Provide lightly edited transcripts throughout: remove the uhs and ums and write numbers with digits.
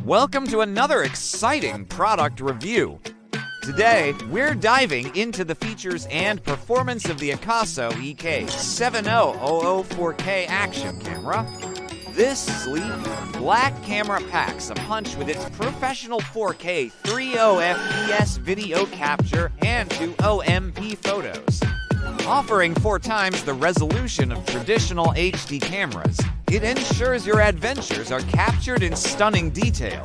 Welcome to another exciting product review. Today, we're diving into the features and performance of the AKASO EK7000 4K action camera. This sleek, black camera packs a punch with its professional 4K 30 FPS video capture and 2MP photos. Offering 4 times the resolution of traditional HD cameras, it ensures your adventures are captured in stunning detail.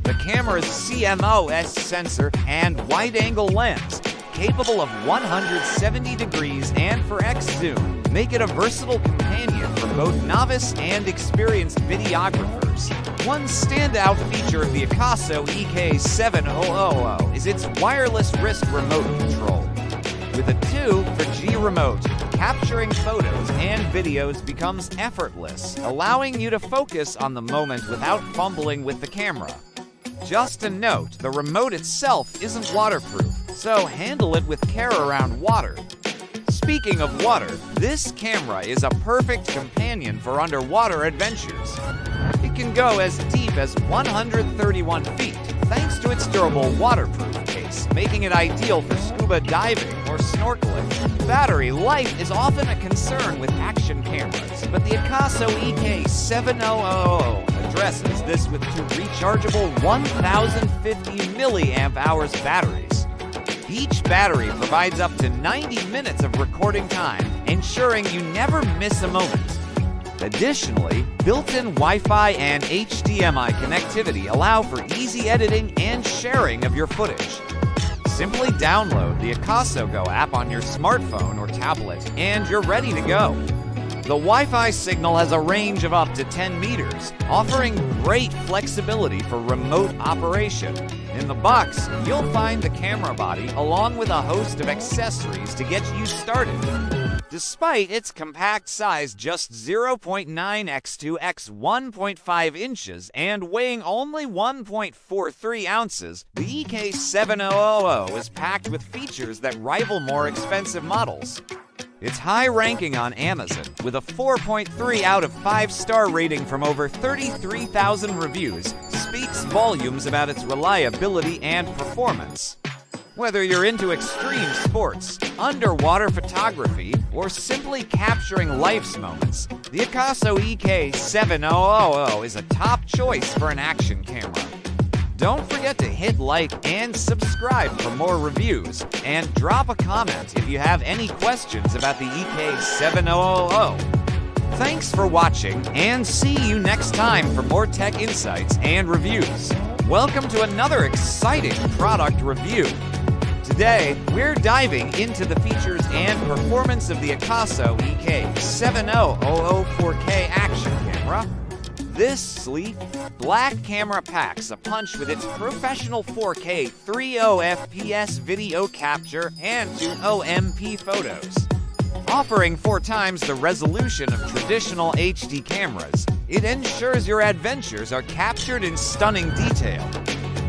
The camera's CMOS sensor and wide-angle lens, capable of 170 degrees and 4x zoom, make it a versatile companion for both novice and experienced videographers. One standout feature of the AKASO EK7000 is its wireless wrist remote control. With a 2 for G remote, capturing photos and videos becomes effortless, allowing you to focus on the moment without fumbling with the camera. Just a note, the remote itself isn't waterproof, so handle it with care around water. Speaking of water, this camera is a perfect companion for underwater adventures. It can go as deep as 131 feet, thanks to its durable waterproof case, making it ideal for scuba diving or snorkeling. Battery life is often a concern with action cameras, but the AKASO EK7000 addresses this with 2 rechargeable 1050 mAh batteries. Each battery provides up to 90 minutes of recording time, ensuring you never miss a moment. Additionally, built-in Wi-Fi and HDMI connectivity allow for easy editing and sharing of your footage. Simply download the AKASO Go app on your smartphone or tablet, and you're ready to go. The Wi-Fi signal has a range of up to 10 meters, offering great flexibility for remote operation. In the box, you'll find the camera body along with a host of accessories to get you started. Despite its compact size, just 0.9 x 2 x 1.5 inches and weighing only 1.43 ounces, the EK7000 is packed with features that rival more expensive models. Its high ranking on Amazon, with a 4.3 out of 5-star rating from over 33,000 reviews, speaks volumes about its reliability and performance. Whether you're into extreme sports, underwater photography, or simply capturing life's moments, the AKASO EK7000 is a top choice for an action camera. Don't forget to hit like and subscribe for more reviews, and drop a comment if you have any questions about the EK7000. Thanks for watching, and see you next time for more tech insights and reviews. Welcome to another exciting product review. Today, we're diving into the features and performance of the AKASO EK7000 4K action camera. This sleek, black camera packs a punch with its professional 4K 30 FPS video capture and 2MP photos. Offering 4 times the resolution of traditional HD cameras, it ensures your adventures are captured in stunning detail.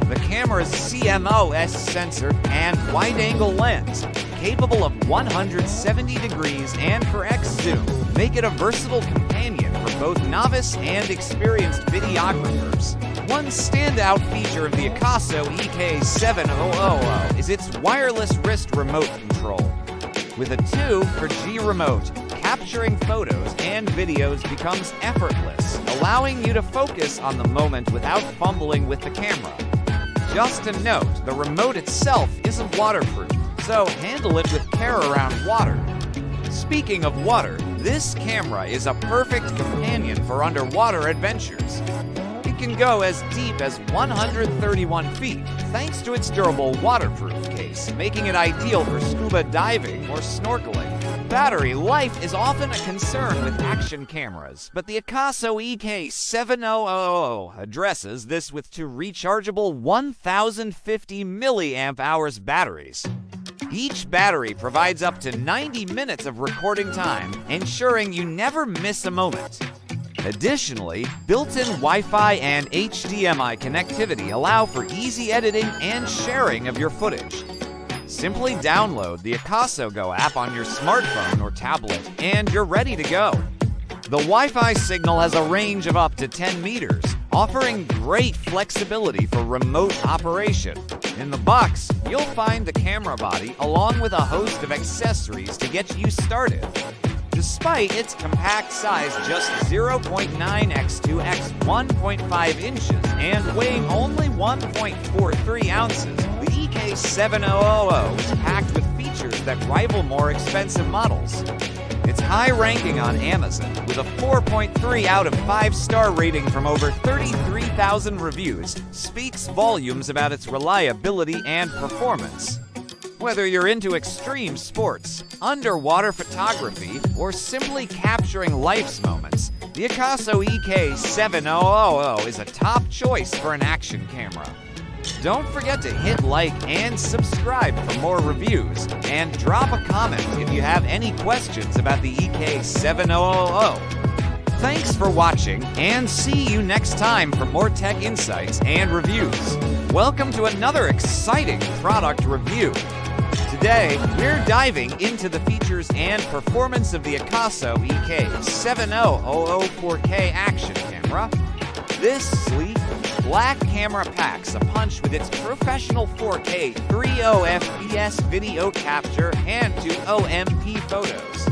The camera's CMOS sensor and wide-angle lens, capable of 170 degrees and 4x zoom, make it a versatile companion for both novice and experienced videographers. One standout feature of the AKASO EK7000 is its wireless wrist remote control. With a 2 for G remote, capturing photos and videos becomes effortless, allowing you to focus on the moment without fumbling with the camera. Just a note, the remote itself isn't waterproof, so handle it with care around water. Speaking of water, this camera is a perfect companion for underwater adventures. It can go as deep as 131 feet, thanks to its durable waterproof case, making it ideal for scuba diving or snorkeling. Battery life is often a concern with action cameras, but the AKASO EK7000 addresses this with 2 rechargeable 1050 mAh batteries. Each battery provides up to 90 minutes of recording time, ensuring you never miss a moment. Additionally, built-in Wi-Fi and HDMI connectivity allow for easy editing and sharing of your footage. Simply download the AKASO Go app on your smartphone or tablet, and you're ready to go. The Wi-Fi signal has a range of up to 10 meters, offering great flexibility for remote operation. In the box, you'll find the camera body along with a host of accessories to get you started. Despite its compact size, just 0.9 x 2 x 1.5 inches and weighing only 1.43 ounces, the EK7000 is packed with features that rival more expensive models. Its high ranking on Amazon, with a 4.3 out of 5-star rating from over 33,000 reviews, speaks volumes about its reliability and performance. Whether you're into extreme sports, underwater photography, or simply capturing life's moments, the AKASO EK7000 is a top choice for an action camera. Don't forget to hit like and subscribe for more reviews, and drop a comment if you have any questions about the EK7000. Thanks for watching, and see you next time for more tech insights and reviews. Welcome to another exciting product review. Today, we're diving into the features and performance of the AKASO EK7000 4K action camera. This sleek, black camera packs a punch with its professional 4K 30 FPS video capture and 200p photos.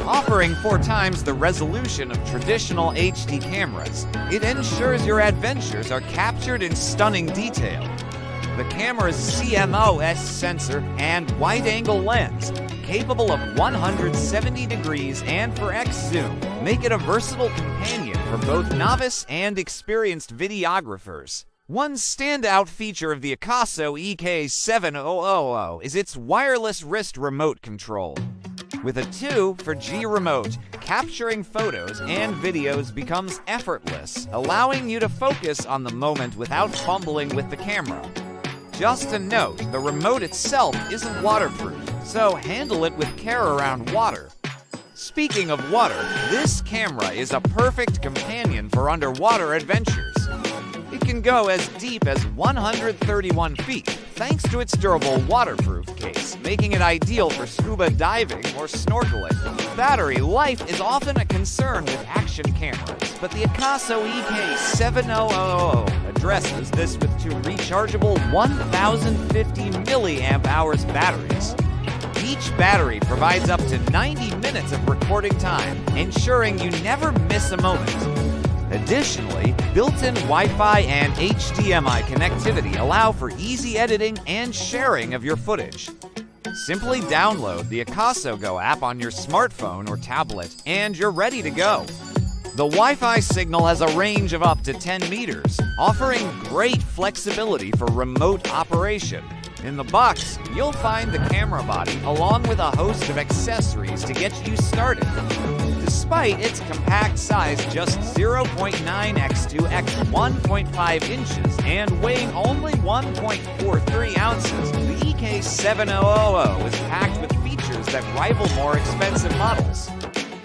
Offering 4 times the resolution of traditional HD cameras, it ensures your adventures are captured in stunning detail. The camera's CMOS sensor and wide-angle lens, capable of 170 degrees and 4x zoom, make it a versatile companion for both novice and experienced videographers. One standout feature of the AKASO EK7000 is its wireless wrist remote control. With a 2-for-G remote, capturing photos and videos becomes effortless, allowing you to focus on the moment without fumbling with the camera. Just a note, the remote itself isn't waterproof, so handle it with care around water. Speaking of water, this camera is a perfect companion for underwater adventures. It can go as deep as 131 feet, thanks to its durable waterproof case, making it ideal for scuba diving or snorkeling. Battery life is often a concern with action cameras, but the AKASO EK7000 addresses this with 2 rechargeable 1050 mAh batteries. Each battery provides up to 90 minutes of recording time, ensuring you never miss a moment. Additionally, built-in Wi-Fi and HDMI connectivity allow for easy editing and sharing of your footage. Simply download the AKASO Go app on your smartphone or tablet, and you're ready to go. The Wi-Fi signal has a range of up to 10 meters, offering great flexibility for remote operation. In the box, you'll find the camera body along with a host of accessories to get you started. Despite its compact size, just 0.9 x 2 x 1.5 inches and weighing only 1.43 ounces, the EK7000 is packed with features that rival more expensive models.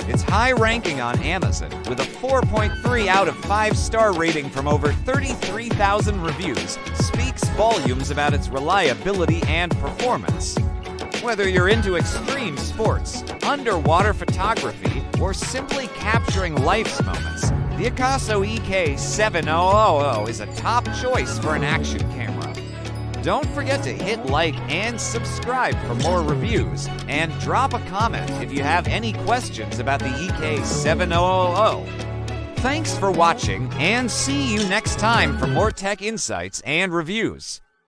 Its high ranking on Amazon, with a 4.3 out of 5-star rating from over 33,000 reviews, speaks volumes about its reliability and performance. Whether you're into extreme sports, underwater photography, or simply capturing life's moments, the AKASO EK7000 is a top choice for an action camera. Don't forget to hit like and subscribe for more reviews, and drop a comment if you have any questions about the EK7000. Thanks for watching, and see you next time for more tech insights and reviews.